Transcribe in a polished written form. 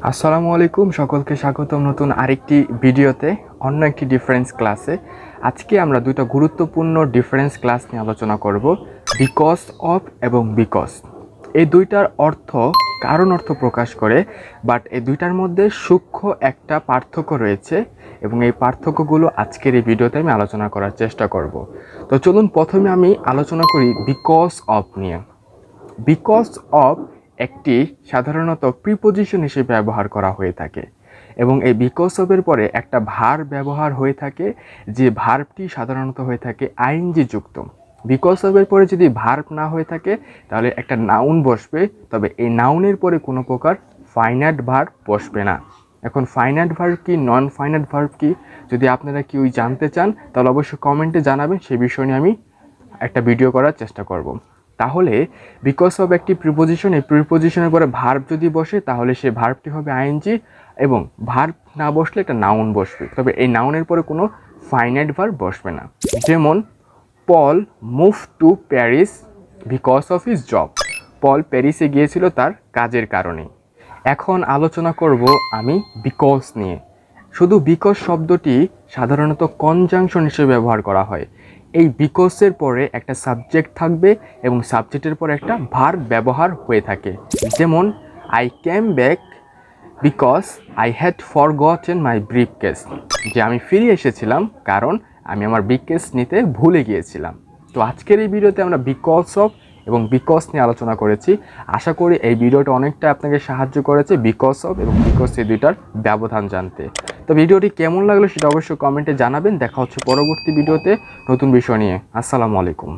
আসসালামু আলাইকুম, সকলকে স্বাগতম নতুন আরেকটি ভিডিওতে, অন্য একটি ডিফারেন্স ক্লাসে। আজকে আমরা দুটো গুরুত্বপূর্ণ ডিফারেন্স ক্লাস নিয়ে আলোচনা করব, বিকজ অফ এবং বিকজ। এই দুইটার অর্থ কারণ অর্থ প্রকাশ করে, বাট এই দুইটার মধ্যে সূক্ষ্ম একটা পার্থক্য রয়েছে এবং এই পার্থক্যগুলো আজকের এই ভিডিওতে আমি আলোচনা করার চেষ্টা করব। তো চলুন প্রথমে আমি আলোচনা করি বিকজ অফ নিয়ে। বিকজ অফ একটি সাধারণত প্রিপোজিশন হিসেবে ব্যবহার করা হয়ে থাকে এবং এই বিকজ অফের পরে একটা ভার্ব ব্যবহার হয়ে থাকে, যে ভার্বটি সাধারণত হয়ে থাকে আইএনজি যুক্ত। বিকজ অফের পরে যদি ভার্ব না হয়ে থাকে তাহলে একটা নাউন বসবে, তবে এই নাউনের পরে কোনো প্রকার ফাইনাইট ভার্ব বসবে না। এখন ফাইনাইট ভার্ব কি, নন ফাইনাইট ভার্ব কি, যদি আপনারা কেউ জানতে চান তাহলে অবশ্যই কমেন্টে জানাবেন, সেই বিষয় নিয়ে আমি একটা ভিডিও করার চেষ্টা করব। তাহলে বিকজ অফ একটি প্রিপোজিশন, এই প্রিপোজিশনের পরে ভার্ব যদি বসে তাহলে সে ভার্বটি হবে আইএনজি, এবং ভার্ব না বসলে একটা নাউন বসবে, তবে এই নাউনের পরে কোনো ফাইনাইট ভার্ব বসবে না। যেমন Paul move to Paris because of his job. Paul প্যারিসে গিয়েছিল তার কাজের কারণে। এখন আলোচনা করব আমি বিকজ নিয়ে। শুধু বিকজ শব্দটি সাধারণত কনজাংশন হিসেবে ব্যবহার করা হয়। এই বিকজের পরে একটা সাবজেক্ট থাকবে এবং সাবজেক্টের পরে একটা ভার্ব ব্যবহার হয়ে থাকে। যেমন I came back because I had forgotten my briefcase, যে আমি ফিরে এসেছিলাম কারণ আমি আমার ব্রিফকেস নিতে ভুলে গিয়েছিলাম। তো আজকের এই ভিডিওতে আমরা বিকজ অফ এবং বিকজ নিয়ে আলোচনা করেছি। আশা করি এই ভিডিওটা অনেকটা আপনাকে সাহায্য করেছে বিকজ অফ এবং বিকজ এই দুইটার ব্যবধান জানতে। তো ভিডিওটি কেমন লাগলো সেটা অবশ্যই কমেন্টে জানাবেন। দেখা হচ্ছে পরবর্তী ভিডিওতে নতুন বিষয় নিয়ে। আসসালামু আলাইকুম।